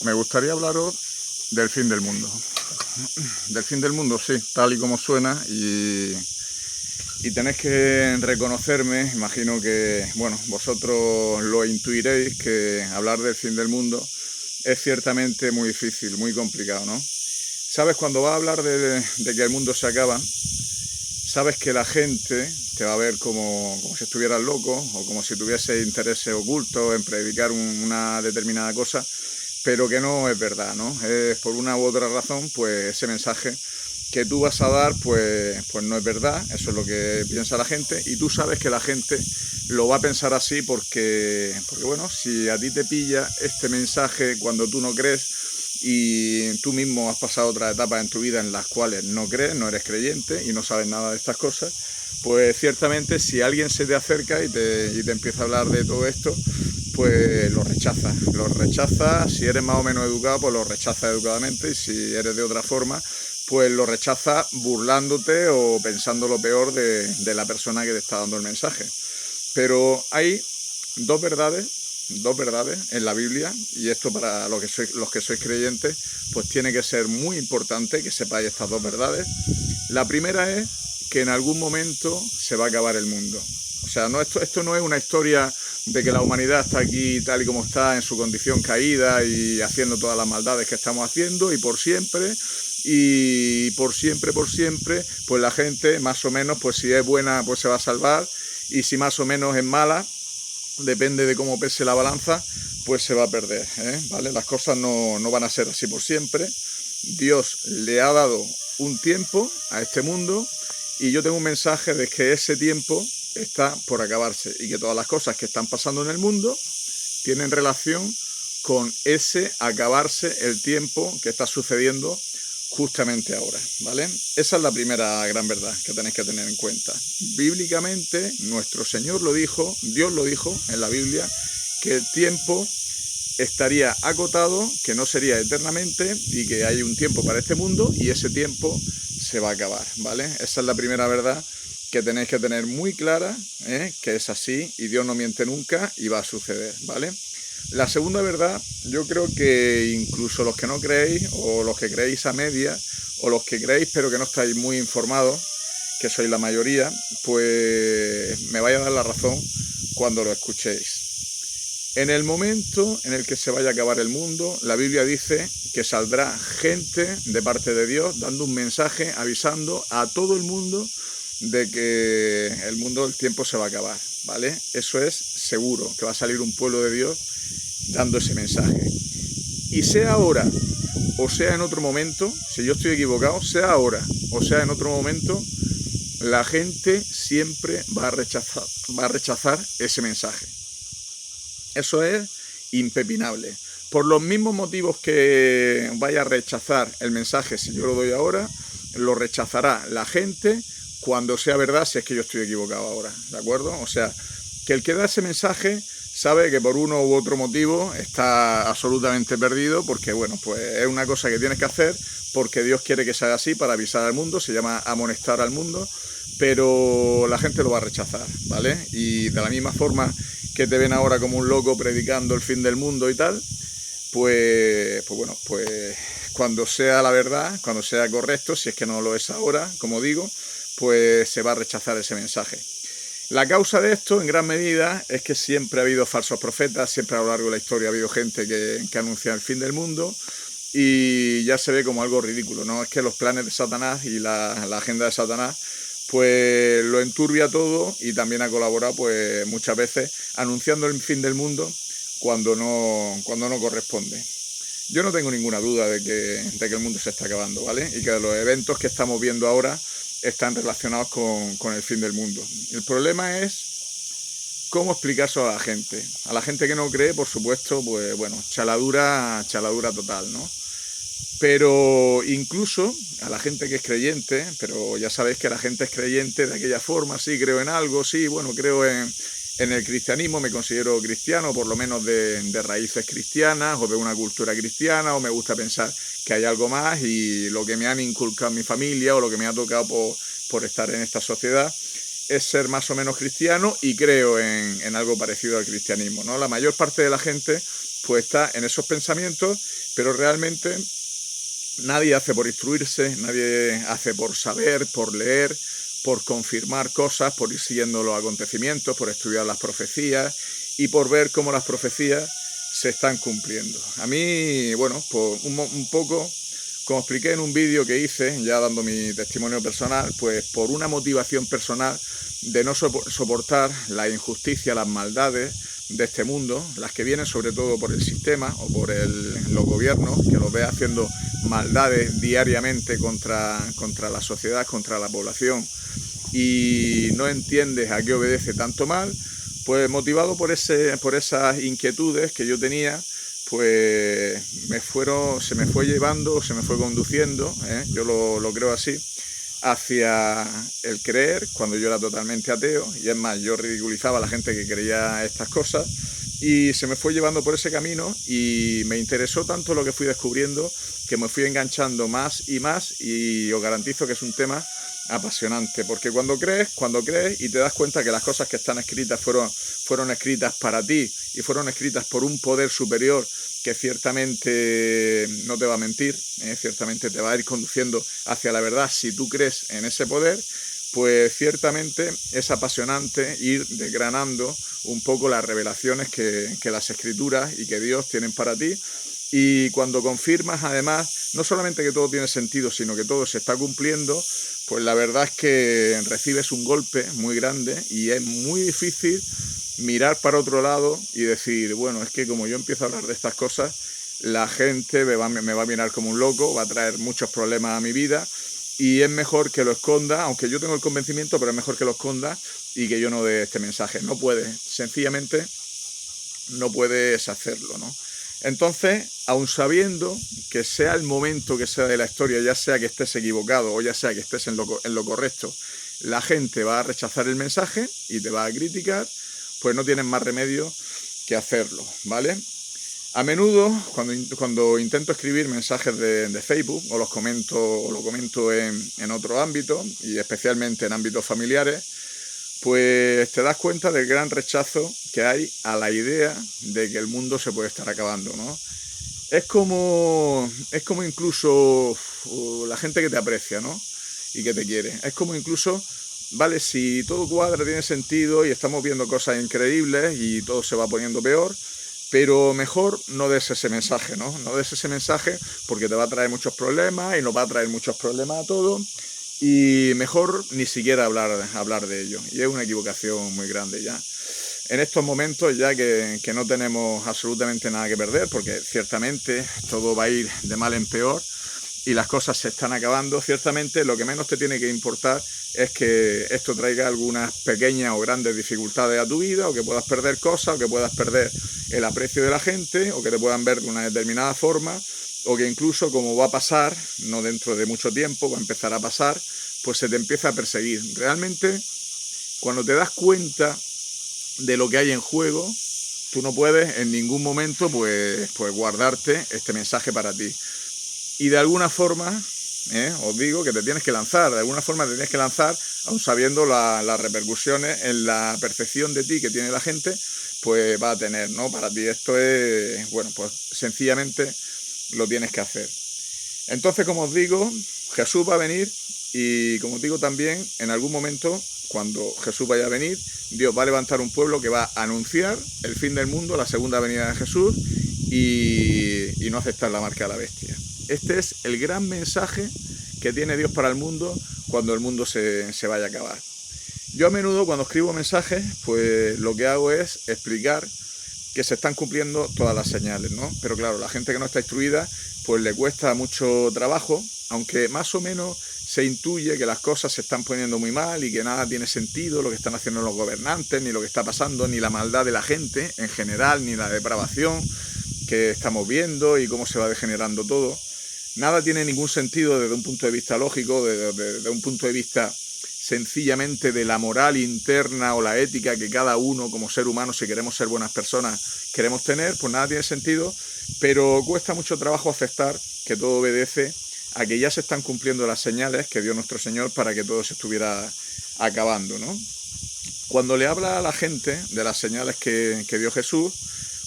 Me gustaría hablaros del fin del mundo. Del fin del mundo, sí, tal y como suena, y tenéis que reconocerme, imagino que, bueno, vosotros lo intuiréis, que hablar del fin del mundo es ciertamente muy difícil, muy complicado, ¿no? Sabes, cuando vas a hablar de que el mundo se acaba, sabes que la gente te va a ver como si estuvieras loco o como si tuviese intereses ocultos en predicar una determinada cosa, pero que no es verdad, ¿no? Es por una u otra razón, pues ese mensaje que tú vas a dar, pues no es verdad, eso es lo que piensa la gente, y tú sabes que la gente lo va a pensar así porque bueno, si a ti te pilla este mensaje cuando tú no crees y tú mismo has pasado otras etapas en tu vida en las cuales no crees, no eres creyente y no sabes nada de estas cosas, pues ciertamente si alguien se te acerca y te empieza a hablar de todo esto, pues lo rechazas, si eres más o menos educado, pues lo rechazas educadamente, y si eres de otra forma, pues lo rechazas burlándote o pensando lo peor de la persona que te está dando el mensaje. Pero hay dos verdades en la Biblia, y esto para los que sois creyentes, pues tiene que ser muy importante que sepáis estas dos verdades. La primera es que en algún momento se va a acabar el mundo. O sea, esto no es una historia de que la humanidad está aquí tal y como está, en su condición caída y haciendo todas las maldades que estamos haciendo, y por siempre, pues la gente más o menos, pues si es buena, pues se va a salvar, y si más o menos es mala, depende de cómo pese la balanza, pues se va a perder, ¿vale? Las cosas no van a ser así por siempre. Dios le ha dado un tiempo a este mundo, y yo tengo un mensaje de que ese tiempo está por acabarse y que todas las cosas que están pasando en el mundo tienen relación con ese acabarse el tiempo que está sucediendo justamente ahora, ¿vale? Esa es la primera gran verdad que tenéis que tener en cuenta. Bíblicamente, nuestro Señor lo dijo, Dios lo dijo en la Biblia, que el tiempo estaría acotado, que no sería eternamente, y que hay un tiempo para este mundo y ese tiempo se va a acabar, ¿vale? Esa es la primera verdad que tenéis que tener muy clara, que es así, y Dios no miente nunca y va a suceder, ¿vale? La segunda verdad, yo creo que incluso los que no creéis, o los que creéis a media, o los que creéis pero que no estáis muy informados, que sois la mayoría, pues me vais a dar la razón cuando lo escuchéis. En el momento en el que se vaya a acabar el mundo, la Biblia dice que saldrá gente de parte de Dios dando un mensaje, avisando a todo el mundo de que el tiempo se va a acabar, ¿vale? Eso es seguro, que va a salir un pueblo de Dios dando ese mensaje. Y sea ahora o sea en otro momento, si yo estoy equivocado, sea ahora o sea en otro momento, la gente siempre va a rechazar ese mensaje. Eso es impepinable. Por los mismos motivos que vaya a rechazar el mensaje si yo lo doy ahora, lo rechazará la gente cuando sea verdad, si es que yo estoy equivocado ahora, ¿de acuerdo? O sea, que el que da ese mensaje sabe que por uno u otro motivo está absolutamente perdido, porque bueno, pues es una cosa que tienes que hacer porque Dios quiere que sea así, para avisar al mundo, se llama amonestar al mundo, pero la gente lo va a rechazar, ¿vale? Y de la misma forma que te ven ahora como un loco predicando el fin del mundo y tal, pues bueno, pues cuando sea la verdad, cuando sea correcto, si es que no lo es ahora, como digo, pues se va a rechazar ese mensaje. La causa de esto, en gran medida, es que siempre ha habido falsos profetas, siempre a lo largo de la historia ha habido gente que anuncia el fin del mundo, y ya se ve como algo ridículo, ¿no? Es que los planes de Satanás y la agenda de Satanás, pues lo enturbia todo, y también ha colaborado, pues muchas veces, anunciando el fin del mundo cuando no corresponde. Yo no tengo ninguna duda de que el mundo se está acabando, ¿vale? Y que los eventos que estamos viendo ahora están relacionados con el fin del mundo. El problema es cómo explicárselo a la gente. A la gente que no cree, por supuesto, pues bueno, chaladura total, ¿no? Pero incluso a la gente que es creyente, pero ya sabéis que la gente es creyente de aquella forma, sí, creo en algo, sí, bueno, creo en el cristianismo, me considero cristiano, por lo menos de raíces cristianas o de una cultura cristiana, o me gusta pensar que hay algo más, y lo que me han inculcado en mi familia o lo que me ha tocado por estar en esta sociedad es ser más o menos cristiano, y creo en algo parecido al cristianismo, ¿no? La mayor parte de la gente pues está en esos pensamientos, pero realmente nadie hace por instruirse, nadie hace por saber, por leer, por confirmar cosas, por ir siguiendo los acontecimientos, por estudiar las profecías y por ver cómo las profecías se están cumpliendo. A mí, bueno, pues un poco, como expliqué en un vídeo que hice, ya dando mi testimonio personal, pues por una motivación personal de no soportar la injusticia, las maldades de este mundo, las que vienen sobre todo por el sistema o por los gobiernos, que los ve haciendo maldades diariamente contra la sociedad, contra la población, y no entiendes a qué obedece tanto mal, pues motivado por esas inquietudes que yo tenía, pues se me fue llevando, se me fue conduciendo, yo lo creo así, hacia el creer, cuando yo era totalmente ateo, y es más, yo ridiculizaba a la gente que creía estas cosas, y se me fue llevando por ese camino y me interesó tanto lo que fui descubriendo que me fui enganchando más, y os garantizo que es un tema apasionante, porque cuando crees y te das cuenta que las cosas que están escritas fueron escritas para ti y fueron escritas por un poder superior que ciertamente no te va a mentir, ciertamente te va a ir conduciendo hacia la verdad si tú crees en ese poder, pues ciertamente es apasionante ir desgranando un poco las revelaciones que las escrituras y que Dios tienen para ti. Y cuando confirmas además, no solamente que todo tiene sentido, sino que todo se está cumpliendo, pues la verdad es que recibes un golpe muy grande y es muy difícil mirar para otro lado y decir, bueno, es que como yo empiezo a hablar de estas cosas, la gente me va a mirar como un loco, va a traer muchos problemas a mi vida y es mejor que lo esconda, aunque yo tengo el convencimiento, pero es mejor que lo esconda y que yo no dé este mensaje. No puedes, sencillamente no puedes hacerlo, ¿no? Entonces, aun sabiendo que sea el momento que sea de la historia, ya sea que estés equivocado o ya sea que estés en lo correcto, la gente va a rechazar el mensaje y te va a criticar, pues no tienes más remedio que hacerlo, ¿vale? A menudo, cuando intento escribir mensajes de Facebook, o lo comento en otro ámbito, y especialmente en ámbitos familiares, pues te das cuenta del gran rechazo que hay a la idea de que el mundo se puede estar acabando, ¿no? Es como incluso la gente que te aprecia, ¿no? Y que te quiere. Es como incluso, vale, si todo cuadra, tiene sentido y estamos viendo cosas increíbles y todo se va poniendo peor, pero mejor no des ese mensaje, ¿no? No des ese mensaje porque te va a traer muchos problemas y nos va a traer muchos problemas a todos. Y mejor ni siquiera hablar de ello. Y es una equivocación muy grande ya. En estos momentos, ya que no tenemos absolutamente nada que perder, porque ciertamente todo va a ir de mal en peor y las cosas se están acabando, ciertamente lo que menos te tiene que importar es que esto traiga algunas pequeñas o grandes dificultades a tu vida, o que puedas perder cosas, o que puedas perder el aprecio de la gente, o que te puedan ver de una determinada forma, o que incluso, como va a pasar, no dentro de mucho tiempo, va a empezar a pasar, pues se te empieza a perseguir. Realmente, cuando te das cuenta de lo que hay en juego, tú no puedes en ningún momento pues guardarte este mensaje para ti. Y de alguna forma, os digo que te tienes que lanzar, de alguna forma te tienes que lanzar, aun sabiendo las repercusiones en la percepción de ti que tiene la gente, pues va a tener, ¿no? Para ti esto es, bueno, pues sencillamente lo tienes que hacer. Entonces, como os digo, Jesús va a venir y, como os digo también, en algún momento, cuando Jesús vaya a venir, Dios va a levantar un pueblo que va a anunciar el fin del mundo, la segunda venida de Jesús y no aceptar la marca de la bestia. Este es el gran mensaje que tiene Dios para el mundo cuando el mundo se vaya a acabar. Yo a menudo, cuando escribo mensajes, pues lo que hago es explicar que se están cumpliendo todas las señales, ¿no? Pero claro, la gente que no está instruida, pues le cuesta mucho trabajo, aunque más o menos se intuye que las cosas se están poniendo muy mal y que nada tiene sentido lo que están haciendo los gobernantes, ni lo que está pasando, ni la maldad de la gente en general, ni la depravación que estamos viendo y cómo se va degenerando todo. Nada tiene ningún sentido desde un punto de vista lógico, desde un punto de vista sencillamente de la moral interna o la ética que cada uno como ser humano, si queremos ser buenas personas, queremos tener, pues nada tiene sentido, pero cuesta mucho trabajo aceptar que todo obedece a que ya se están cumpliendo las señales que dio nuestro Señor para que todo se estuviera acabando, ¿no? Cuando le habla a la gente de las señales que dio Jesús,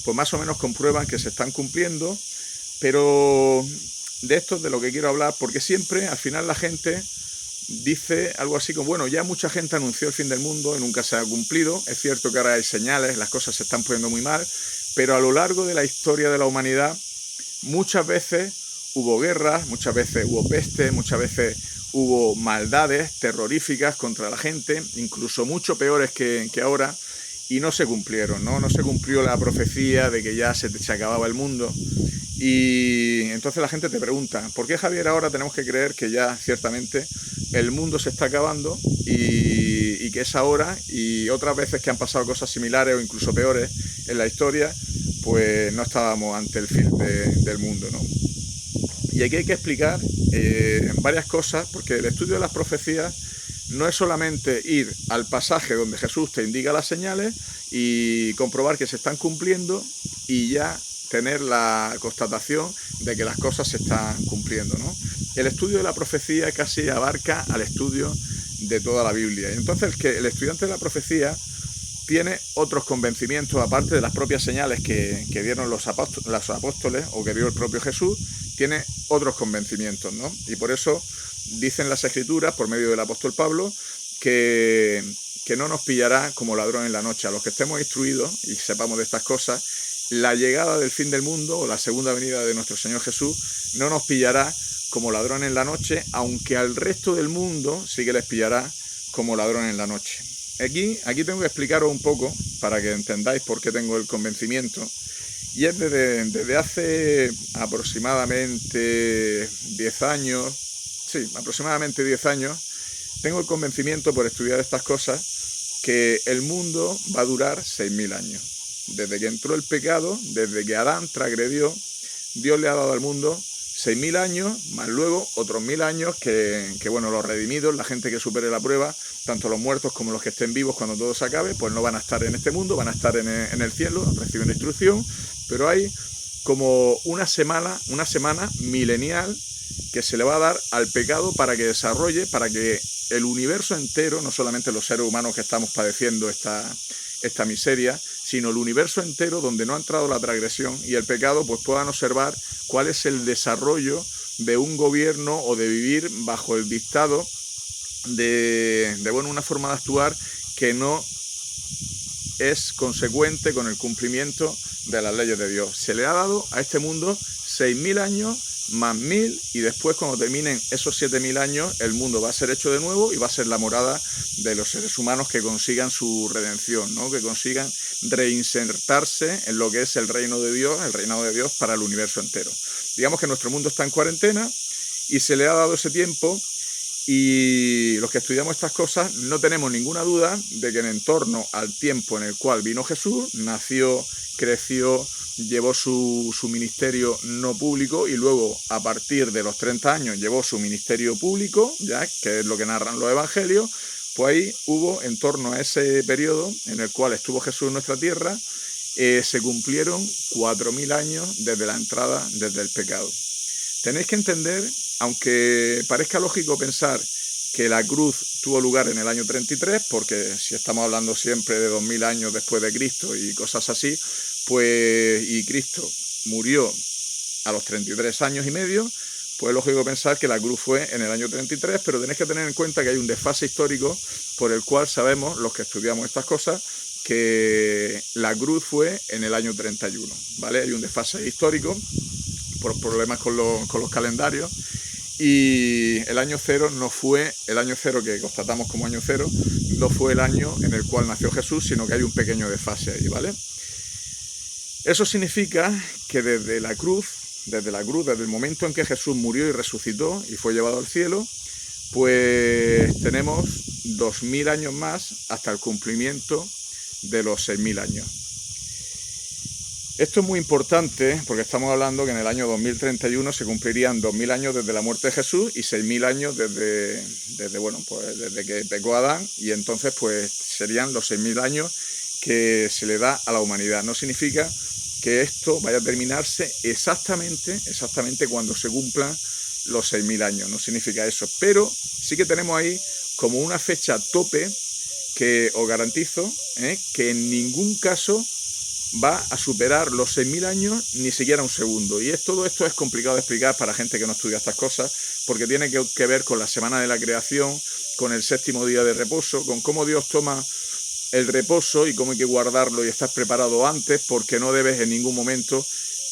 pues más o menos comprueban que se están cumpliendo, pero de esto es de lo que quiero hablar, porque siempre al final la gente dice algo así como, bueno, ya mucha gente anunció el fin del mundo y nunca se ha cumplido. Es cierto que ahora hay señales, las cosas se están poniendo muy mal, pero a lo largo de la historia de la humanidad muchas veces hubo guerras, muchas veces hubo peste, muchas veces hubo maldades terroríficas contra la gente, incluso mucho peores que ahora, y no se cumplieron, ¿no? No se cumplió la profecía de que ya se acababa el mundo. Y entonces la gente te pregunta, ¿por qué, Javier, ahora tenemos que creer que ya ciertamente el mundo se está acabando y que es ahora, y otras veces que han pasado cosas similares o incluso peores en la historia, pues no estábamos ante el fin del mundo, ¿no? Y aquí hay que explicar varias cosas, porque el estudio de las profecías no es solamente ir al pasaje donde Jesús te indica las señales y comprobar que se están cumpliendo y ya tener la constatación de que las cosas se están cumpliendo, ¿no? El estudio de la profecía casi abarca al estudio de toda la Biblia. Y entonces el estudiante de la profecía tiene otros convencimientos, aparte de las propias señales que dieron los apóstoles o que dio el propio Jesús, tiene otros convencimientos, ¿no? Y por eso dicen las Escrituras, por medio del apóstol Pablo, que no nos pillará como ladrón en la noche. A los que estemos instruidos y sepamos de estas cosas, la llegada del fin del mundo o la segunda venida de nuestro Señor Jesús no nos pillará como ladrón en la noche, aunque al resto del mundo sí que les pillará como ladrón en la noche. Aquí tengo que explicaros un poco para que entendáis por qué tengo el convencimiento. Y es desde hace aproximadamente 10 años, aproximadamente 10 años, tengo el convencimiento por estudiar estas cosas que el mundo va a durar 6.000 años. Desde que entró el pecado, desde que Adán transgredió, Dios le ha dado al mundo 6.000 años, más luego otros 1.000 años que bueno, los redimidos, la gente que supere la prueba, tanto los muertos como los que estén vivos cuando todo se acabe, pues no van a estar en este mundo, van a estar en el cielo, reciben instrucción, pero hay como una semana milenial que se le va a dar al pecado para que desarrolle, para que el universo entero, no solamente los seres humanos que estamos padeciendo esta miseria, sino el universo entero donde no ha entrado la transgresión y el pecado, pues puedan observar cuál es el desarrollo de un gobierno o de vivir bajo el dictado de una forma de actuar que no es consecuente con el cumplimiento de las leyes de Dios. Se le ha dado a este mundo 6.000 años más 1.000 y después, cuando terminen esos 7.000 años, el mundo va a ser hecho de nuevo y va a ser la morada de los seres humanos que consigan su redención, ¿no? Que consigan reinsertarse en lo que es el reinado de Dios para el universo entero. Digamos que nuestro mundo está en cuarentena y se le ha dado ese tiempo, y los que estudiamos estas cosas no tenemos ninguna duda de que en torno al tiempo en el cual vino Jesús, nació, creció, llevó su ministerio no público y luego a partir de los 30 años llevó su ministerio público, ya que es lo que narran los evangelios, pues ahí hubo, en torno a ese periodo en el cual estuvo Jesús en nuestra tierra, se cumplieron 4.000 años desde la entrada, desde el pecado. Tenéis que entender, aunque parezca lógico pensar que la cruz tuvo lugar en el año 33, porque si estamos hablando siempre de 2.000 años después de Cristo y cosas así, pues, y Cristo murió a los 33 años y medio, pues es lógico pensar que la cruz fue en el año 33, pero tenéis que tener en cuenta que hay un desfase histórico por el cual sabemos, los que estudiamos estas cosas, que la cruz fue en el año 31, ¿vale? Hay un desfase histórico por problemas con los calendarios, y el año cero no fue, el año cero que constatamos como año cero, no fue el año en el cual nació Jesús, sino que hay un pequeño desfase ahí, ¿vale? Eso significa que desde el momento en que Jesús murió y resucitó y fue llevado al cielo, pues tenemos 2.000 años más hasta el cumplimiento de los 6.000 años. Esto es muy importante porque estamos hablando que en el año 2031 se cumplirían 2.000 años desde la muerte de Jesús y 6.000 años desde que pecó Adán, y entonces pues serían los 6.000 años que se le da a la humanidad. No significa que esto vaya a terminarse exactamente cuando se cumplan los 6.000 años, no significa eso, pero sí que tenemos ahí como una fecha tope que os garantizo que en ningún caso va a superar los 6.000 años ni siquiera un segundo. Y todo esto es complicado de explicar para gente que no estudia estas cosas, porque tiene que ver con la semana de la creación, con el séptimo día de reposo, con cómo Dios toma el reposo y cómo hay que guardarlo y estar preparado antes, porque no debes en ningún momento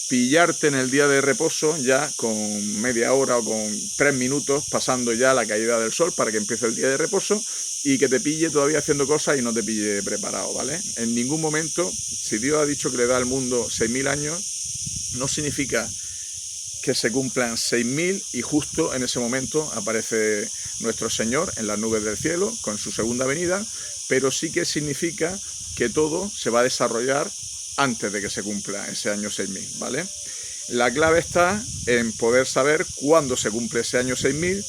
pillarte en el día de reposo ya con media hora o con 3 minutos pasando ya la caída del sol para que empiece el día de reposo y que te pille todavía haciendo cosas y no te pille preparado, ¿vale? En ningún momento, si Dios ha dicho que le da al mundo 6.000 años, no significa que se cumplan 6.000 y justo en ese momento aparece nuestro Señor en las nubes del cielo con su segunda venida, pero sí que significa que todo se va a desarrollar antes de que se cumpla ese año 6.000, ¿vale? La clave está en poder saber cuándo se cumple ese año 6.000,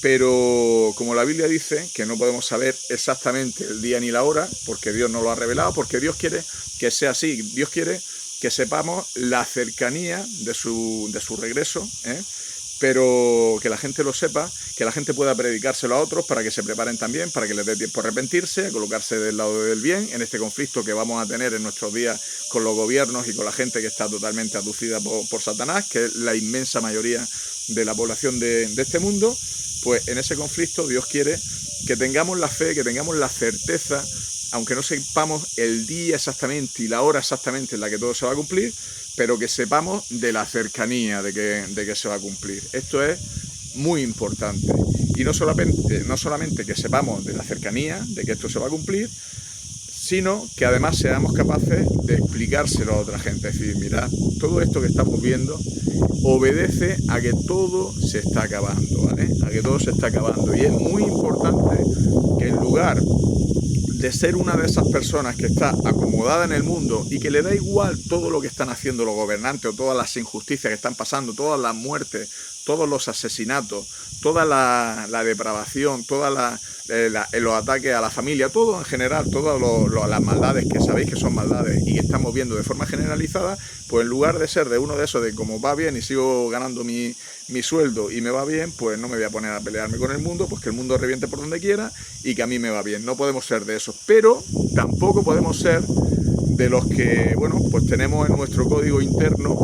pero como la Biblia dice que no podemos saber exactamente el día ni la hora, porque Dios no lo ha revelado, porque Dios quiere que sea así. Dios quiere que sepamos la cercanía de su regreso, pero que la gente lo sepa, que la gente pueda predicárselo a otros para que se preparen también, para que les dé tiempo a arrepentirse, a colocarse del lado del bien en este conflicto que vamos a tener en nuestros días con los gobiernos y con la gente que está totalmente aducida por Satanás, que es la inmensa mayoría de la población de este mundo. Pues en ese conflicto Dios quiere que tengamos la fe, que tengamos la certeza, aunque no sepamos el día exactamente y la hora exactamente en la que todo se va a cumplir, pero que sepamos de la cercanía de que se va a cumplir. Esto es muy importante. Y no solamente que sepamos de la cercanía de que esto se va a cumplir, sino que además seamos capaces de explicárselo a otra gente. Es decir, mirad, todo esto que estamos viendo obedece a que todo se está acabando, ¿vale? A que todo se está acabando. Y es muy importante que en lugar de ser una de esas personas que está acomodada en el mundo y que le da igual todo lo que están haciendo los gobernantes o todas las injusticias que están pasando, todas las muertes, todos los asesinatos, toda la depravación, todos los ataques a la familia, todo en general, todas las maldades que sabéis que son maldades y que estamos viendo de forma generalizada, pues en lugar de ser de uno de esos de como va bien y sigo ganando mi sueldo y me va bien, pues no me voy a poner a pelearme con el mundo, pues que el mundo reviente por donde quiera y que a mí me va bien. No podemos ser de esos, pero tampoco podemos ser de los que, bueno, pues tenemos en nuestro código interno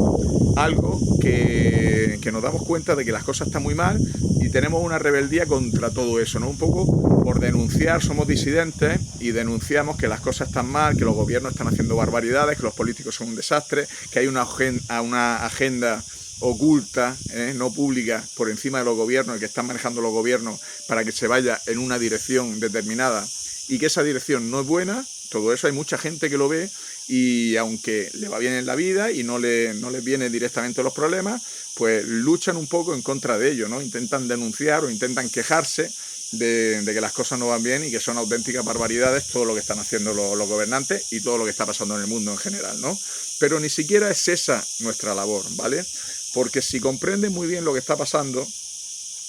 algo que nos damos cuenta de que las cosas están muy mal y tenemos una rebeldía contra todo eso, ¿no? Un poco por denunciar, somos disidentes y denunciamos que las cosas están mal, que los gobiernos están haciendo barbaridades, que los políticos son un desastre, que hay una agenda oculta, no pública, por encima de los gobiernos y que están manejando los gobiernos para que se vaya en una dirección determinada y que esa dirección no es buena. Todo eso hay mucha gente que lo ve y aunque le va bien en la vida y no les vienen directamente los problemas, pues luchan un poco en contra de ello, ¿no? Intentan denunciar o intentan quejarse de que las cosas no van bien y que son auténticas barbaridades todo lo que están haciendo los gobernantes y todo lo que está pasando en el mundo en general, ¿no? Pero ni siquiera es esa nuestra labor, ¿vale? Porque si comprenden muy bien lo que está pasando,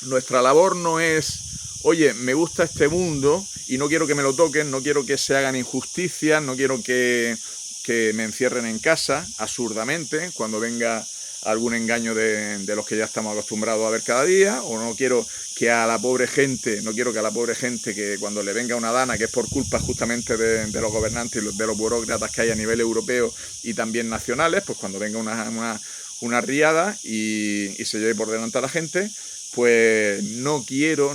nuestra labor no es, oye, me gusta este mundo y no quiero que me lo toquen, no quiero que se hagan injusticias, no quiero que me encierren en casa absurdamente cuando venga algún engaño de los que ya estamos acostumbrados a ver cada día, o no quiero que a la pobre gente, que cuando le venga una dana, que es por culpa justamente de los gobernantes y de los burócratas que hay a nivel europeo y también nacionales, pues cuando venga una riada y se lleve por delante a la gente, pues no quiero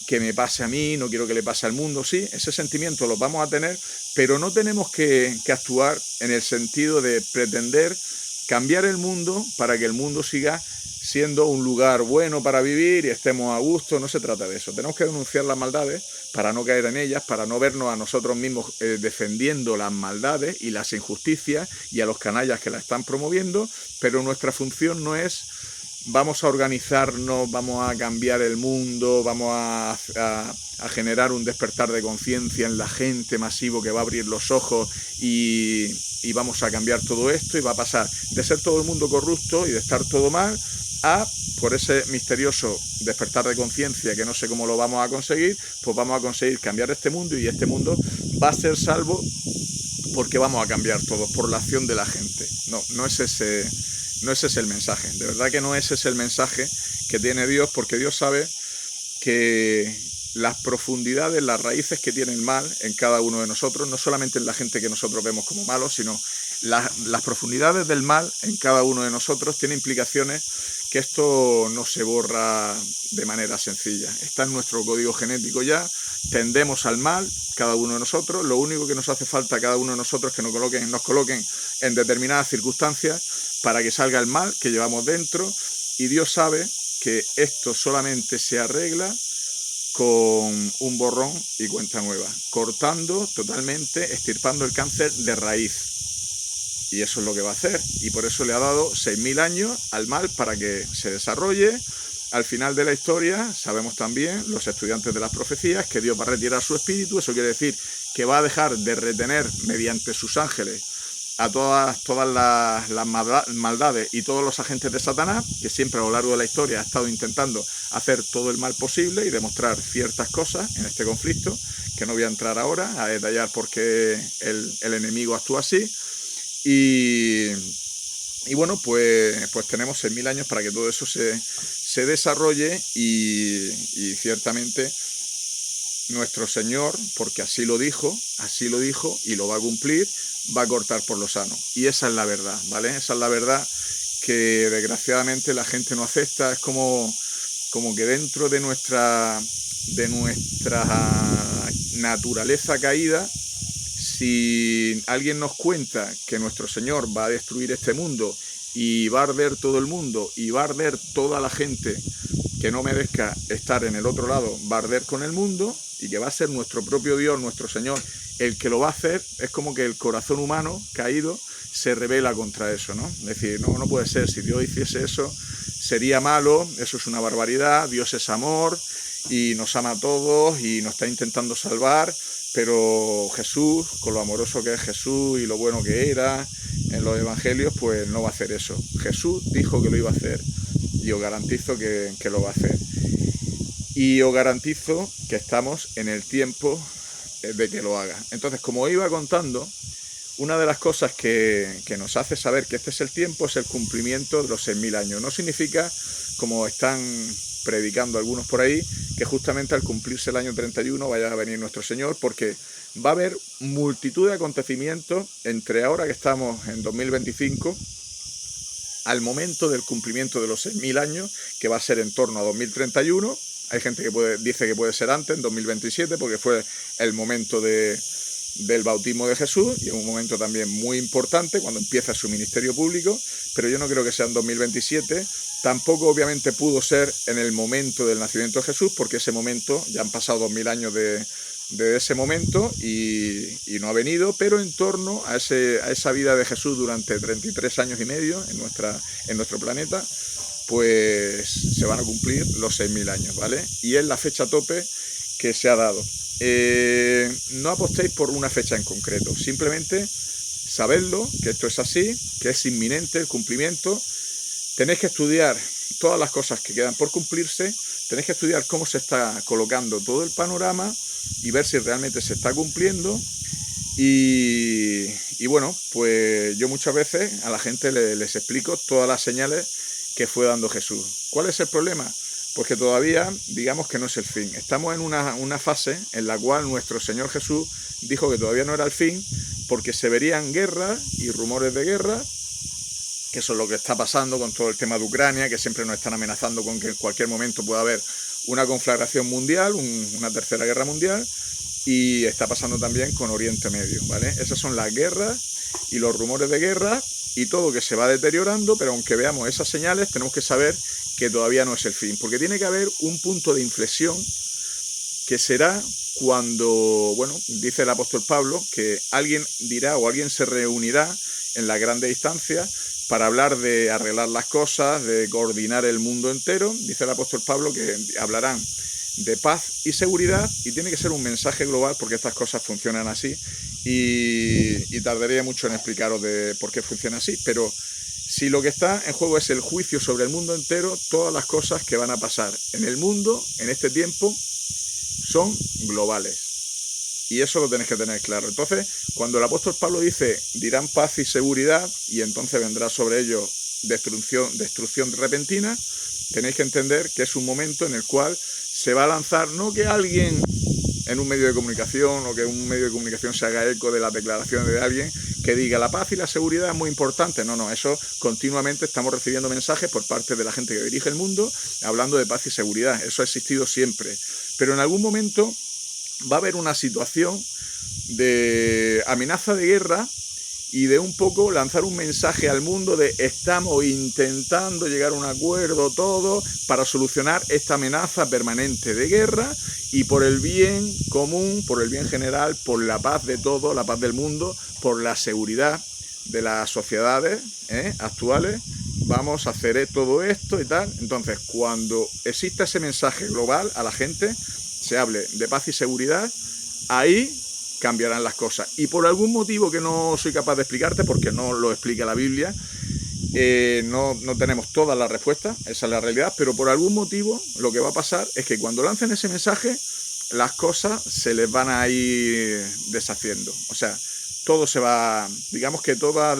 que me pase a mí, no quiero que le pase al mundo. Sí, ese sentimiento lo vamos a tener, pero no tenemos que actuar en el sentido de pretender cambiar el mundo para que el mundo siga siendo un lugar bueno para vivir y estemos a gusto. No se trata de eso. Tenemos que denunciar las maldades para no caer en ellas, para no vernos a nosotros mismos defendiendo las maldades y las injusticias y a los canallas que la están promoviendo, pero nuestra función no es vamos a organizarnos, vamos a cambiar el mundo, vamos a generar un despertar de conciencia en la gente masivo que va a abrir los ojos y vamos a cambiar todo esto y va a pasar de ser todo el mundo corrupto y de estar todo mal a, por ese misterioso despertar de conciencia que no sé cómo lo vamos a conseguir, pues vamos a conseguir cambiar este mundo y este mundo va a ser salvo porque vamos a cambiar todos por la acción de la gente. No es ese el mensaje, de verdad que no ese es el mensaje que tiene Dios, porque Dios sabe que las profundidades, las raíces que tiene el mal en cada uno de nosotros, no solamente en la gente que nosotros vemos como malos, sino las profundidades del mal en cada uno de nosotros tiene implicaciones que esto no se borra de manera sencilla. Está en nuestro código genético ya, tendemos al mal, cada uno de nosotros. Lo único que nos hace falta a cada uno de nosotros es que nos coloquen en determinadas circunstancias para que salga el mal que llevamos dentro, y Dios sabe que esto solamente se arregla con un borrón y cuenta nueva, cortando totalmente, extirpando el cáncer de raíz. Y eso es lo que va a hacer, y por eso le ha dado 6.000 años al mal para que se desarrolle. Al final de la historia, sabemos también, los estudiantes de las profecías, que Dios va a retirar su espíritu. Eso quiere decir que va a dejar de retener mediante sus ángeles a todas las maldades y todos los agentes de Satanás, que siempre a lo largo de la historia ha estado intentando hacer todo el mal posible y demostrar ciertas cosas en este conflicto, que no voy a entrar ahora a detallar por qué el enemigo actúa así. Y bueno, pues tenemos 6.000 años para que todo eso se desarrolle, y ciertamente nuestro Señor, porque así lo dijo y lo va a cumplir, va a cortar por lo sano. Y esa es la verdad, ¿vale? Esa es la verdad que desgraciadamente la gente no acepta. Es como que dentro de nuestra naturaleza caída, si alguien nos cuenta que nuestro Señor va a destruir este mundo y va a arder todo el mundo y va a arder toda la gente que no merezca estar en el otro lado, va a arder con el mundo, y que va a ser nuestro propio Dios, nuestro Señor, el que lo va a hacer, es como que el corazón humano caído se rebela contra eso, ¿no? Es decir, no puede ser. Si Dios hiciese eso, sería malo, eso es una barbaridad. Dios es amor y nos ama a todos y nos está intentando salvar, pero Jesús, con lo amoroso que es Jesús y lo bueno que era en los evangelios, pues no va a hacer eso. Jesús dijo que lo iba a hacer, y os garantizo que lo va a hacer. Y os garantizo que estamos en el tiempo de que lo haga. Entonces, como iba contando, una de las cosas que nos hace saber que este es el tiempo es el cumplimiento de los 6.000 años. No significa, como están predicando algunos por ahí, que justamente al cumplirse el año 31 vaya a venir nuestro Señor, porque va a haber multitud de acontecimientos entre ahora que estamos en 2025 al momento del cumplimiento de los 6.000 años, que va a ser en torno a 2031. Hay gente que dice que puede ser antes, en 2027, porque fue el momento del bautismo de Jesús, y es un momento también muy importante cuando empieza su ministerio público, pero yo no creo que sea en 2027. Tampoco obviamente pudo ser en el momento del nacimiento de Jesús, porque ese momento, ya han pasado 2.000 años de ese momento y no ha venido, pero en torno a esa vida de Jesús durante 33 años y medio en nuestro planeta, pues se van a cumplir los 6.000 años, ¿vale? Y es la fecha tope que se ha dado. No apostéis por una fecha en concreto, simplemente sabedlo, que esto es así, que es inminente el cumplimiento. Tenéis que estudiar todas las cosas que quedan por cumplirse, tenéis que estudiar cómo se está colocando todo el panorama y ver si realmente se está cumpliendo. Y bueno, pues yo muchas veces a la gente les explico todas las señales que fue dando Jesús. ¿Cuál es el problema? Pues que todavía, digamos que no es el fin. Estamos en una fase en la cual nuestro Señor Jesús dijo que todavía no era el fin, porque se verían guerras y rumores de guerra, que eso es lo que está pasando con todo el tema de Ucrania, que siempre nos están amenazando con que en cualquier momento pueda haber una conflagración mundial, una tercera guerra mundial, y está pasando también con Oriente Medio, ¿vale? Esas son las guerras y los rumores de guerra y todo que se va deteriorando, pero aunque veamos esas señales, tenemos que saber que todavía no es el fin, porque tiene que haber un punto de inflexión que será cuando, bueno, dice el apóstol Pablo, que alguien dirá o alguien se reunirá en la grande distancia para hablar de arreglar las cosas, de coordinar el mundo entero. Dice el apóstol Pablo que hablarán de paz y seguridad, y tiene que ser un mensaje global, porque estas cosas funcionan así, y tardaría mucho en explicaros de por qué funciona así, pero si lo que está en juego es el juicio sobre el mundo entero, todas las cosas que van a pasar en el mundo en este tiempo son globales, y eso lo tenéis que tener claro. Entonces, cuando el apóstol Pablo dice dirán paz y seguridad, y entonces vendrá sobre ellos destrucción repentina, tenéis que entender que es un momento en el cual se va a lanzar, no que alguien en un medio de comunicación o que un medio de comunicación se haga eco de las declaraciones de alguien que diga la paz y la seguridad es muy importante. No, eso continuamente estamos recibiendo mensajes por parte de la gente que dirige el mundo hablando de paz y seguridad. Eso ha existido siempre. Pero en algún momento va a haber una situación de amenaza de guerra y de un poco lanzar un mensaje al mundo de estamos intentando llegar a un acuerdo todos para solucionar esta amenaza permanente de guerra y por el bien común, por el bien general, por la paz de todos, la paz del mundo, por la seguridad de las sociedades actuales, vamos a hacer todo esto y tal. Entonces, cuando exista ese mensaje global a la gente, se hable de paz y seguridad, ahí cambiarán las cosas. Y por algún motivo que no soy capaz de explicarte, porque no lo explica la Biblia, no tenemos todas las respuestas, esa es la realidad, pero por algún motivo lo que va a pasar es que cuando lancen ese mensaje, las cosas se les van a ir deshaciendo. O sea, todo se va, digamos que todas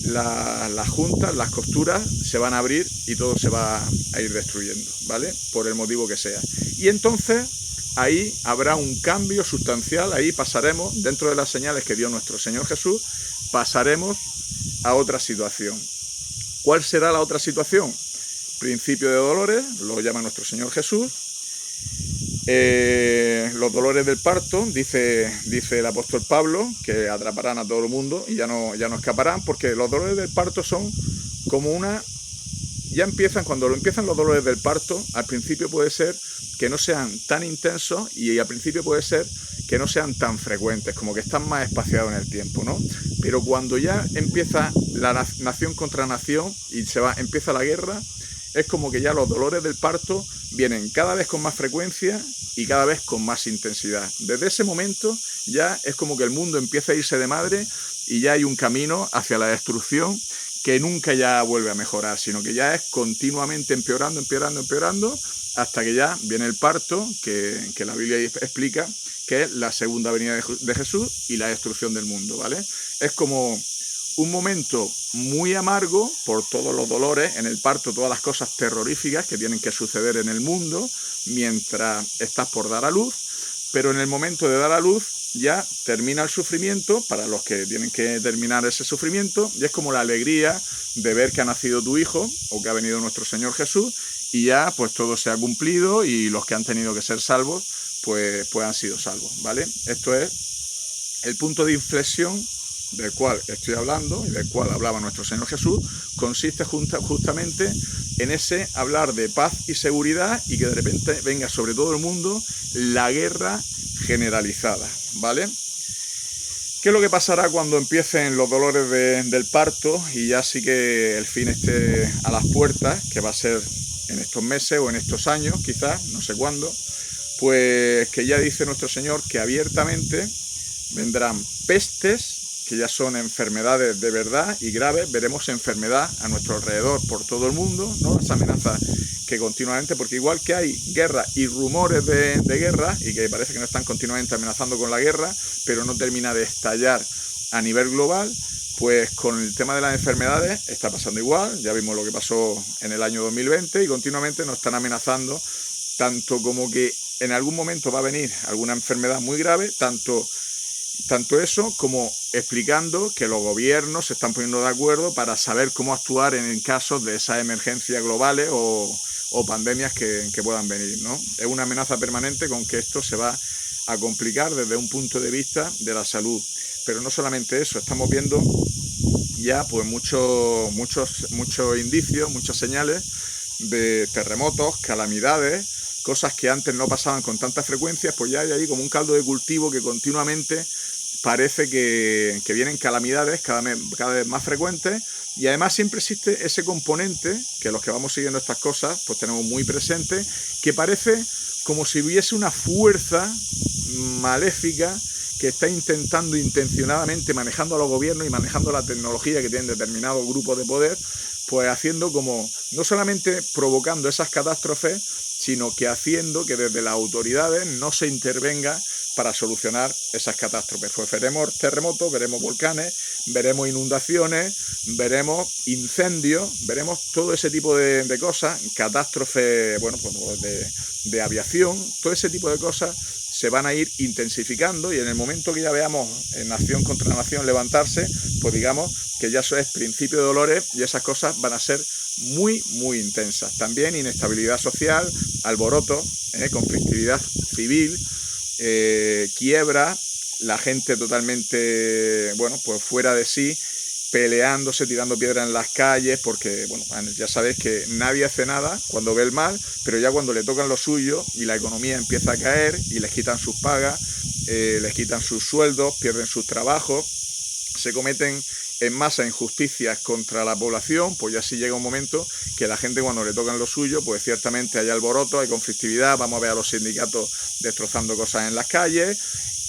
las juntas, las costuras se van a abrir y todo se va a ir destruyendo, ¿vale? Por el motivo que sea. Y entonces ahí habrá un cambio sustancial, ahí pasaremos, dentro de las señales que dio nuestro Señor Jesús, pasaremos a otra situación. ¿Cuál será la otra situación? Principio de dolores, lo llama nuestro Señor Jesús. Los dolores del parto, dice el apóstol Pablo, que atraparán a todo el mundo y ya no escaparán, porque los dolores del parto son como cuando empiezan los dolores del parto, al principio puede ser que no sean tan intensos y al principio puede ser que no sean tan frecuentes, como que están más espaciados en el tiempo, ¿no? Pero cuando ya empieza la nación contra nación y empieza la guerra, es como que ya los dolores del parto vienen cada vez con más frecuencia y cada vez con más intensidad. Desde ese momento ya es como que el mundo empieza a irse de madre y ya hay un camino hacia la destrucción que nunca ya vuelve a mejorar, sino que ya es continuamente empeorando, hasta que ya viene el parto, que la Biblia explica, que es la segunda venida de Jesús y la destrucción del mundo, ¿vale? Es como un momento muy amargo por todos los dolores, en el parto todas las cosas terroríficas que tienen que suceder en el mundo mientras estás por dar a luz, pero en el momento de dar a luz ya termina el sufrimiento para los que tienen que terminar ese sufrimiento y es como la alegría de ver que ha nacido tu hijo o que ha venido nuestro Señor Jesús y ya pues todo se ha cumplido y los que han tenido que ser salvos pues han sido salvos, ¿vale? Esto es el punto de inflexión del cual estoy hablando y del cual hablaba nuestro Señor Jesús, consiste justamente en ese hablar de paz y seguridad y que de repente venga sobre todo el mundo la guerra generalizada, ¿vale? ¿Qué es lo que pasará cuando empiecen los dolores del parto y ya sí que el fin esté a las puertas, que va a ser en estos meses o en estos años, quizás, no sé cuándo? Pues que ya dice nuestro Señor que abiertamente vendrán pestes, que ya son enfermedades de verdad y graves, veremos enfermedad a nuestro alrededor por todo el mundo, ¿no? Esa amenaza que continuamente, porque igual que hay guerra y rumores de guerra, y que parece que no están continuamente amenazando con la guerra, pero no termina de estallar a nivel global, pues con el tema de las enfermedades está pasando igual. Ya vimos lo que pasó en el año 2020 y continuamente nos están amenazando, tanto como que en algún momento va a venir alguna enfermedad muy grave, tanto eso como explicando que los gobiernos se están poniendo de acuerdo para saber cómo actuar en casos de esas emergencias globales o pandemias que puedan venir, ¿no? Es una amenaza permanente con que esto se va a complicar desde un punto de vista de la salud. Pero no solamente eso, estamos viendo ya pues muchos indicios, muchas señales de terremotos, calamidades, cosas que antes no pasaban con tanta frecuencia, pues ya hay ahí como un caldo de cultivo que continuamente parece que vienen calamidades cada vez más frecuentes y además siempre existe ese componente que los que vamos siguiendo estas cosas pues tenemos muy presente, que parece como si hubiese una fuerza maléfica que está intentando intencionadamente, manejando a los gobiernos y manejando la tecnología que tienen determinados grupos de poder, pues haciendo como, no solamente provocando esas catástrofes, sino que haciendo que desde las autoridades no se intervenga para solucionar esas catástrofes. Pues veremos terremotos, veremos volcanes, veremos inundaciones, veremos incendios, veremos todo ese tipo de cosas, catástrofes, bueno, pues de aviación, todo ese tipo de cosas se van a ir intensificando, y en el momento que ya veamos nación contra nación levantarse, pues digamos que ya eso es principio de dolores, y esas cosas van a ser muy, muy intensas. También inestabilidad social, alboroto, conflictividad civil, quiebra, la gente totalmente, bueno, pues fuera de sí, peleándose, tirando piedras en las calles, porque, bueno, ya sabéis que nadie hace nada cuando ve el mal, pero ya cuando le tocan lo suyo y la economía empieza a caer y les quitan sus pagas, les quitan sus sueldos, pierden sus trabajos, se cometen en masa injusticias contra la población, pues ya sí llega un momento que la gente, cuando le tocan lo suyo, pues ciertamente hay alboroto, hay conflictividad, vamos a ver a los sindicatos destrozando cosas en las calles.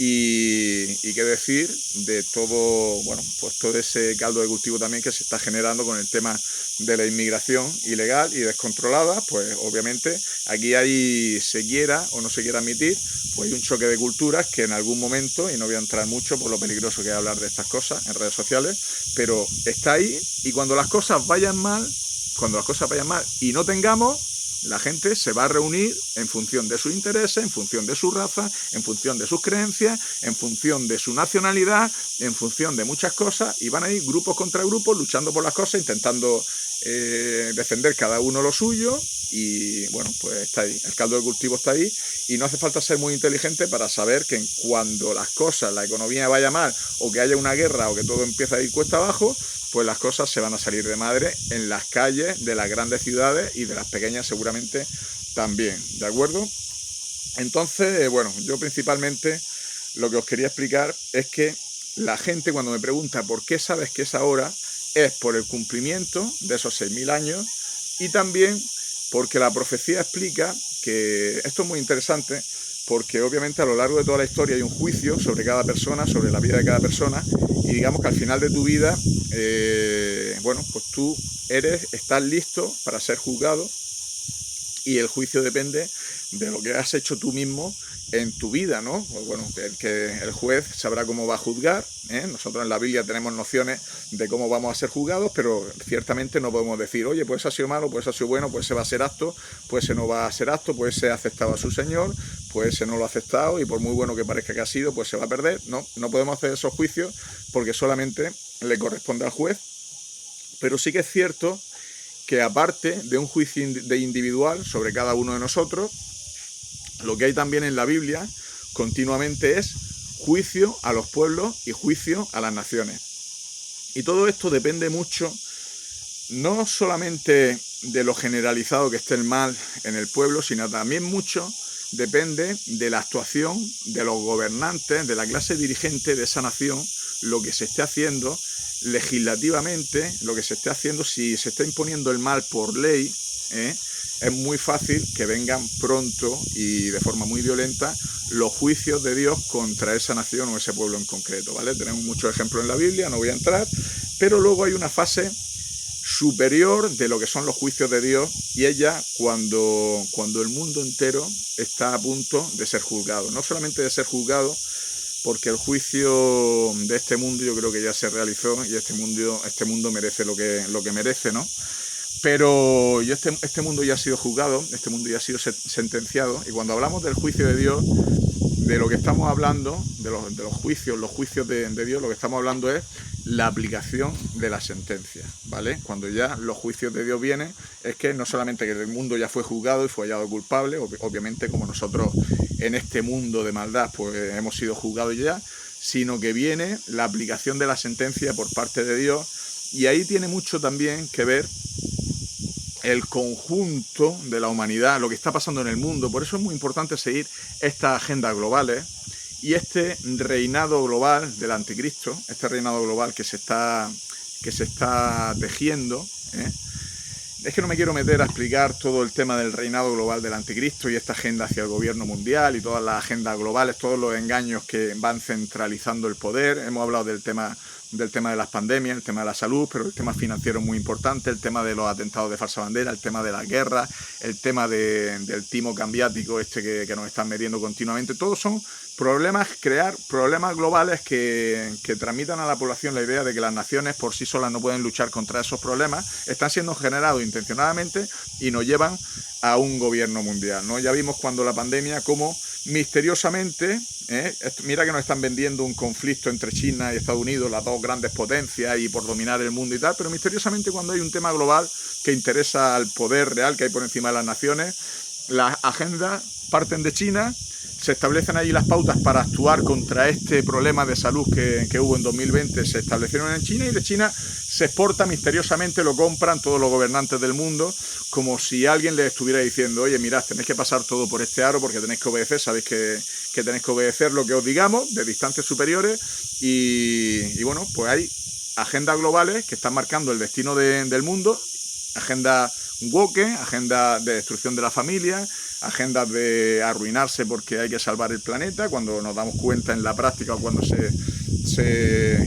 Y qué decir de todo, bueno, pues todo ese caldo de cultivo también que se está generando con el tema de la inmigración ilegal y descontrolada. Pues obviamente aquí hay, se quiera o no se quiera admitir, pues hay un choque de culturas que en algún momento, y no voy a entrar mucho por lo peligroso que es hablar de estas cosas en redes sociales, pero está ahí, y cuando las cosas vayan mal y no tengamos, la gente se va a reunir en función de sus intereses, en función de su raza, en función de sus creencias, en función de su nacionalidad, en función de muchas cosas, y van a ir grupos contra grupos luchando por las cosas, intentando defender cada uno lo suyo. Y bueno, pues está ahí, el caldo de cultivo está ahí, y no hace falta ser muy inteligente para saber que cuando las cosas, la economía vaya mal, o que haya una guerra, o que todo empieza a ir cuesta abajo, pues las cosas se van a salir de madre en las calles de las grandes ciudades, y de las pequeñas seguramente también, ¿de acuerdo? Entonces, bueno, yo principalmente lo que os quería explicar es que la gente, cuando me pregunta por qué sabes que es ahora, es por el cumplimiento de esos 6.000 años, y también porque la profecía explica que esto es muy interesante, porque obviamente a lo largo de toda la historia hay un juicio sobre cada persona, sobre la vida de cada persona, y digamos que al final de tu vida, bueno, pues tú estás listo para ser juzgado, y el juicio depende de lo que has hecho tú mismo en tu vida, ¿no? Pues bueno, el juez sabrá cómo va a juzgar, ¿eh? Nosotros en la Biblia tenemos nociones de cómo vamos a ser juzgados, pero ciertamente no podemos decir, oye, pues ha sido malo, pues ha sido bueno, pues se va a ser apto, pues se no va a ser apto, pues se ha aceptado a su Señor, pues se no lo ha aceptado, y por muy bueno que parezca que ha sido, pues se va a perder. No podemos hacer esos juicios, porque solamente le corresponde al juez. Pero sí que es cierto que, aparte de un juicio individual sobre cada uno de nosotros, lo que hay también en la Biblia continuamente es juicio a los pueblos y juicio a las naciones. Y todo esto depende mucho, no solamente de lo generalizado que esté el mal en el pueblo, sino también mucho depende de la actuación de los gobernantes, de la clase dirigente de esa nación, lo que se esté haciendo legislativamente, lo que se esté haciendo, si se está imponiendo el mal por ley, es muy fácil que vengan pronto y de forma muy violenta los juicios de Dios contra esa nación o ese pueblo en concreto, ¿vale? Tenemos muchos ejemplos en la Biblia, no voy a entrar, pero luego hay una fase superior de lo que son los juicios de Dios, y ella cuando el mundo entero está a punto de ser juzgado. No solamente de ser juzgado, porque el juicio de este mundo yo creo que ya se realizó, y este mundo merece lo que merece, ¿no? Pero este mundo ya ha sido juzgado, este mundo ya ha sido sentenciado, y cuando hablamos del juicio de Dios, de lo que estamos hablando, de los juicios de Dios, lo que estamos hablando es la aplicación de la sentencia, ¿vale? Cuando ya los juicios de Dios vienen, es que no solamente que el mundo ya fue juzgado y fue hallado culpable, obviamente como nosotros en este mundo de maldad pues hemos sido juzgados ya, sino que viene la aplicación de la sentencia por parte de Dios, y ahí tiene mucho también que ver el conjunto de la humanidad, lo que está pasando en el mundo. Por eso es muy importante seguir estas agendas globales y este reinado global del anticristo, este reinado global que se está tejiendo, ¿eh? Es que no me quiero meter a explicar todo el tema del reinado global del anticristo y esta agenda hacia el gobierno mundial y todas las agendas globales, todos los engaños que van centralizando el poder. Hemos hablado del tema de las pandemias, el tema de la salud, pero el tema financiero es muy importante, el tema de los atentados de falsa bandera, el tema de la guerra, el tema del timo cambiático que nos están metiendo continuamente. Todos son crear problemas globales que transmitan a la población la idea de que las naciones por sí solas no pueden luchar contra esos problemas. Están siendo generados intencionadamente y nos llevan a un gobierno mundial, ¿no? Ya vimos cuando la pandemia cómo misteriosamente, mira que nos están vendiendo un conflicto entre China y Estados Unidos, las dos grandes potencias y por dominar el mundo y tal, pero misteriosamente cuando hay un tema global que interesa al poder real que hay por encima de las naciones, las agendas parten de China, se establecen ahí las pautas para actuar contra este problema de salud que hubo en 2020, se establecieron en China y de China se exporta misteriosamente, lo compran todos los gobernantes del mundo, como si alguien les estuviera diciendo, oye, mirad, tenéis que pasar todo por este aro porque tenéis que obedecer, sabéis que tenéis que obedecer lo que os digamos de distancias superiores y bueno, pues hay agendas globales que están marcando el destino del mundo, agenda woke, agenda de destrucción de la familia, agendas de arruinarse porque hay que salvar el planeta, cuando nos damos cuenta en la práctica o cuando se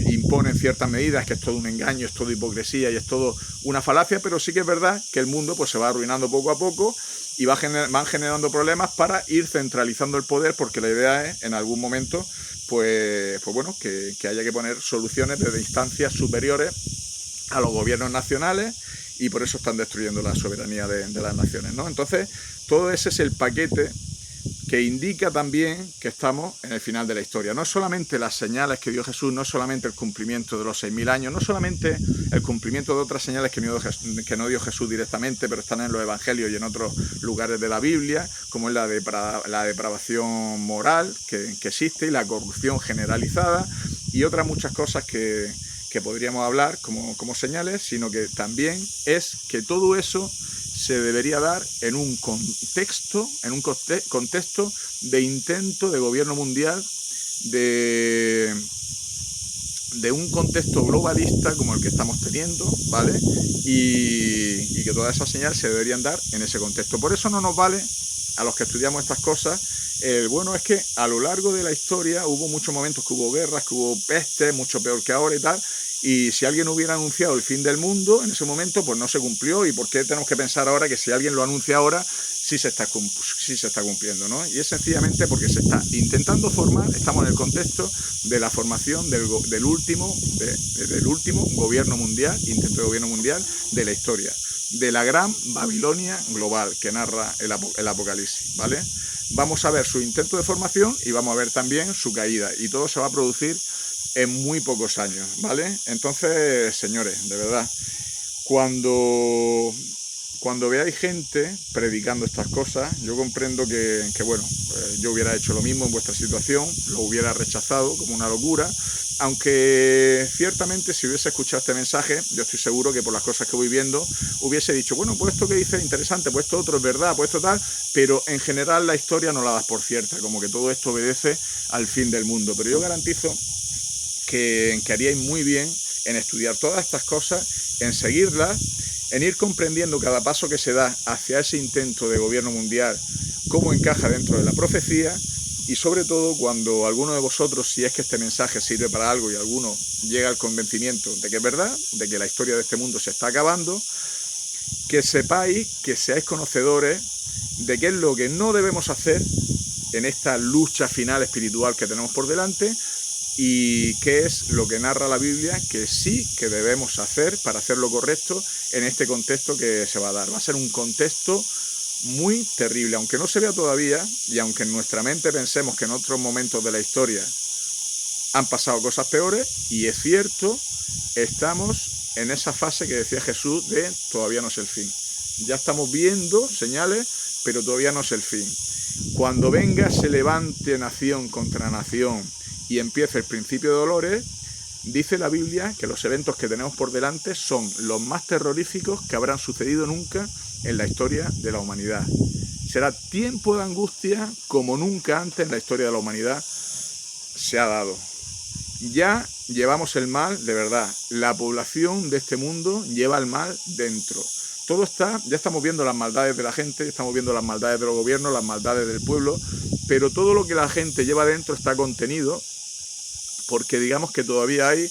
imponen ciertas medidas que es todo un engaño, es todo hipocresía y es todo una falacia, pero sí que es verdad que el mundo pues se va arruinando poco a poco y van generando problemas para ir centralizando el poder, porque la idea es en algún momento pues bueno, que haya que poner soluciones desde instancias superiores a los gobiernos nacionales y por eso están destruyendo la soberanía de las naciones, ¿no? Entonces, todo ese es el paquete que indica también que estamos en el final de la historia. No es solamente las señales que dio Jesús, no es solamente el cumplimiento de los 6.000 años, no es solamente el cumplimiento de otras señales que no dio Jesús directamente, pero están en los evangelios y en otros lugares de la Biblia, como es la depravación moral que existe y la corrupción generalizada y otras muchas cosas que podríamos hablar como señales, sino que también es que todo eso se debería dar en un contexto de intento de gobierno mundial, de un contexto globalista como el que estamos teniendo, ¿vale? Y que todas esas señales se deberían dar en ese contexto. Por eso no nos vale a los que estudiamos estas cosas. Bueno, es que a lo largo de la historia hubo muchos momentos que hubo guerras, que hubo pestes, mucho peor que ahora y tal, y si alguien hubiera anunciado el fin del mundo en ese momento, pues no se cumplió, y ¿por qué tenemos que pensar ahora que si alguien lo anuncia ahora, sí se está cumpliendo, ¿no? Y es sencillamente porque se está intentando formar, estamos en el contexto de la formación del último gobierno mundial, intento de gobierno mundial de la historia, de la gran Babilonia global que narra el Apocalipsis, ¿vale? Vamos a ver su intento de formación y vamos a ver también su caída, y todo se va a producir en muy pocos años, ¿vale? Entonces, señores, de verdad, cuando veáis gente predicando estas cosas, yo comprendo que bueno, yo hubiera hecho lo mismo en vuestra situación, lo hubiera rechazado como una locura, aunque ciertamente si hubiese escuchado este mensaje, yo estoy seguro que por las cosas que voy viendo, hubiese dicho, bueno, pues esto que dice es interesante, pues esto otro es verdad, pues esto tal, pero en general la historia no la das por cierta, como que todo esto obedece al fin del mundo. Pero yo garantizo que haríais muy bien en estudiar todas estas cosas, en seguirlas, en ir comprendiendo cada paso que se da hacia ese intento de gobierno mundial, cómo encaja dentro de la profecía, y sobre todo cuando alguno de vosotros, si es que este mensaje sirve para algo y alguno llega al convencimiento de que es verdad, de que la historia de este mundo se está acabando, que sepáis, que seáis conocedores de qué es lo que no debemos hacer en esta lucha final espiritual que tenemos por delante, y qué es lo que narra la Biblia que sí que debemos hacer para hacer lo correcto en este contexto que se va a dar. Va a ser un contexto muy terrible, aunque no se vea todavía, y aunque en nuestra mente pensemos que en otros momentos de la historia han pasado cosas peores, y es cierto, estamos en esa fase que decía Jesús de todavía no es el fin. Ya estamos viendo señales, pero todavía no es el fin. Cuando venga, se levante nación contra nación y empiece el principio de dolores, dice la Biblia que los eventos que tenemos por delante son los más terroríficos que habrán sucedido nunca en la historia de la humanidad. Será tiempo de angustia como nunca antes en la historia de la humanidad se ha dado. Ya llevamos el mal, de verdad. La población de este mundo lleva el mal dentro. Todo está, ya estamos viendo las maldades de la gente, estamos viendo las maldades de los gobiernos, las maldades del pueblo, pero todo lo que la gente lleva dentro está contenido, porque digamos que todavía hay,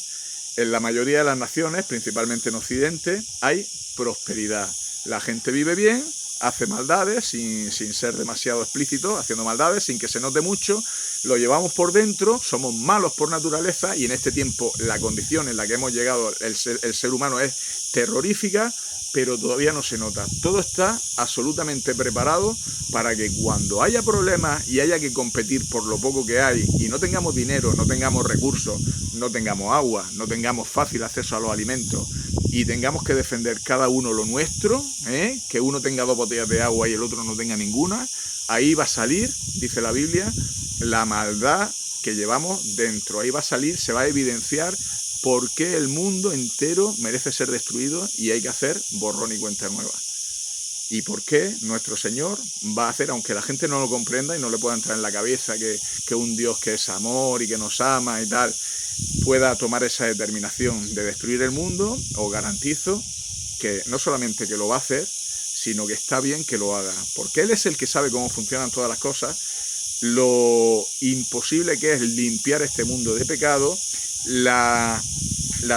en la mayoría de las naciones, principalmente en Occidente, hay prosperidad. La gente vive bien, hace maldades, sin ser demasiado explícito, haciendo maldades, sin que se note mucho, lo llevamos por dentro, somos malos por naturaleza, y en este tiempo la condición en la que hemos llegado el ser humano es terrorífica, pero todavía no se nota. Todo está absolutamente preparado para que cuando haya problemas y haya que competir por lo poco que hay y no tengamos dinero, no tengamos recursos, no tengamos agua, no tengamos fácil acceso a los alimentos y tengamos que defender cada uno lo nuestro, que uno tenga 2 botellas de agua y el otro no tenga ninguna, ahí va a salir, dice la Biblia, la maldad que llevamos dentro. Ahí va a salir, se va a evidenciar por qué el mundo entero merece ser destruido y hay que hacer borrón y cuenta nueva. Y por qué nuestro Señor va a hacer, aunque la gente no lo comprenda y no le pueda entrar en la cabeza que un Dios que es amor y que nos ama y tal, pueda tomar esa determinación de destruir el mundo, os garantizo que no solamente que lo va a hacer, sino que está bien que lo haga, porque Él es el que sabe cómo funcionan todas las cosas, lo imposible que es limpiar este mundo de pecado, la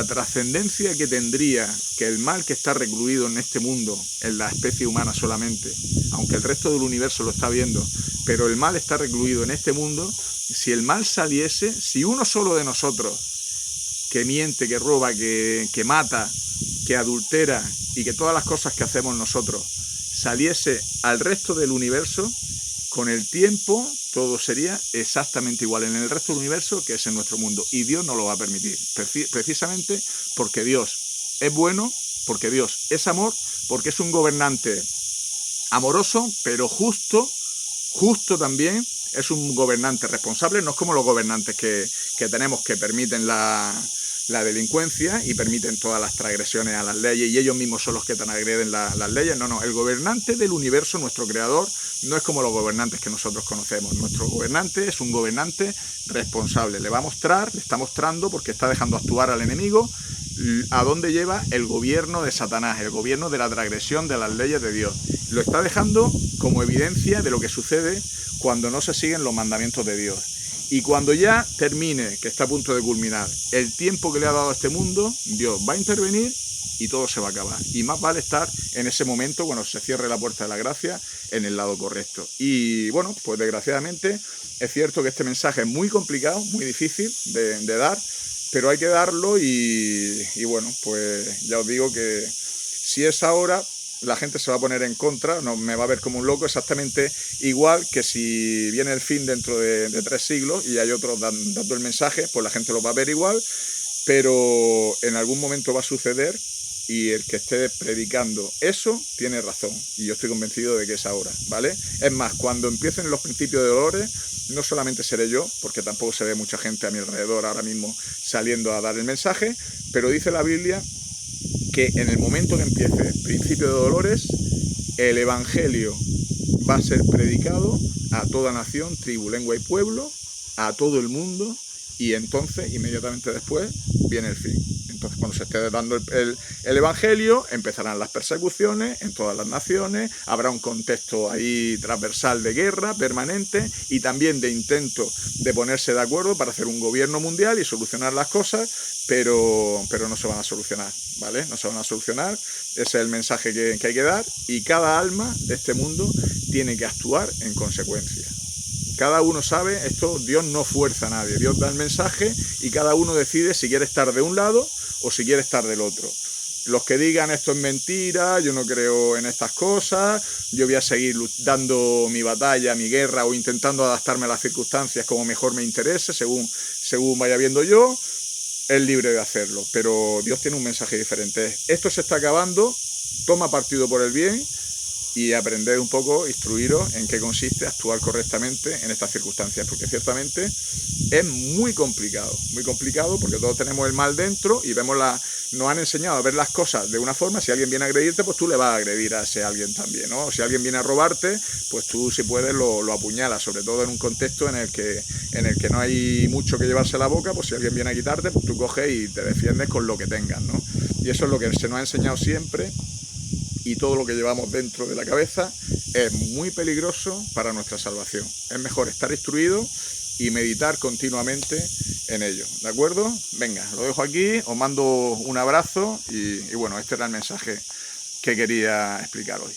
trascendencia que tendría que el mal que está recluido en este mundo, en la especie humana solamente, aunque el resto del universo lo está viendo, pero el mal está recluido en este mundo, si el mal saliese, si uno solo de nosotros, que miente, que roba, que mata, que adultera y que todas las cosas que hacemos nosotros, saliese al resto del universo, con el tiempo todo sería exactamente igual en el resto del universo que es en nuestro mundo. Y Dios no lo va a permitir, precisamente porque Dios es bueno, porque Dios es amor, porque es un gobernante amoroso, pero justo también, es un gobernante responsable, no es como los gobernantes que tenemos que permiten la delincuencia y permiten todas las transgresiones a las leyes y ellos mismos son los que transgreden las leyes. No, el gobernante del universo, nuestro creador, no es como los gobernantes que nosotros conocemos. Nuestro gobernante es un gobernante responsable. Le está mostrando, porque está dejando actuar al enemigo, a dónde lleva el gobierno de Satanás, el gobierno de la transgresión de las leyes de Dios. Lo está dejando como evidencia de lo que sucede cuando no se siguen los mandamientos de Dios. Y cuando ya termine, que está a punto de culminar, el tiempo que le ha dado a este mundo, Dios va a intervenir y todo se va a acabar. Y más vale estar en ese momento, cuando se cierre la puerta de la gracia, en el lado correcto. Y bueno, pues desgraciadamente es cierto que este mensaje es muy complicado, muy difícil de dar, pero hay que darlo y bueno, pues ya os digo que si es ahora, la gente se va a poner en contra, no, me va a ver como un loco, exactamente igual que si viene el fin dentro de 3 siglos y hay otros dando el mensaje, pues la gente lo va a ver igual, pero en algún momento va a suceder y el que esté predicando eso tiene razón y yo estoy convencido de que es ahora, ¿vale? Es más, cuando empiecen los principios de dolores, no solamente seré yo, porque tampoco se ve mucha gente a mi alrededor ahora mismo saliendo a dar el mensaje, pero dice la Biblia que en el momento que empiece principio de dolores, el Evangelio va a ser predicado a toda nación, tribu, lengua y pueblo, a todo el mundo, y entonces, inmediatamente después, viene el fin. Entonces, cuando se esté dando el Evangelio, empezarán las persecuciones en todas las naciones, habrá un contexto ahí transversal de guerra permanente y también de intento de ponerse de acuerdo para hacer un gobierno mundial y solucionar las cosas, pero no se van a solucionar, ¿vale? No se van a solucionar, ese es el mensaje que hay que dar y cada alma de este mundo tiene que actuar en consecuencia. Cada uno sabe, esto Dios no fuerza a nadie, Dios da el mensaje y cada uno decide si quiere estar de un lado o si quiere estar del otro. Los que digan esto es mentira, yo no creo en estas cosas, yo voy a seguir dando mi batalla, mi guerra o intentando adaptarme a las circunstancias como mejor me interese, según vaya viendo yo, es libre de hacerlo. Pero Dios tiene un mensaje diferente. Esto se está acabando, toma partido por el bien y aprender un poco, instruiros en qué consiste actuar correctamente en estas circunstancias, porque ciertamente es muy complicado porque todos tenemos el mal dentro y nos han enseñado a ver las cosas de una forma. Si alguien viene a agredirte, pues tú le vas a agredir a ese alguien también, ¿no? O si alguien viene a robarte, pues tú si puedes lo apuñalas, sobre todo en un contexto en el que no hay mucho que llevarse a la boca, pues si alguien viene a quitarte, pues tú coges y te defiendes con lo que tengas, ¿no? Y eso es lo que se nos ha enseñado siempre. Y todo lo que llevamos dentro de la cabeza es muy peligroso para nuestra salvación. Es mejor estar instruido y meditar continuamente en ello, ¿de acuerdo? Venga, lo dejo aquí, os mando un abrazo y bueno, este era el mensaje que quería explicar hoy.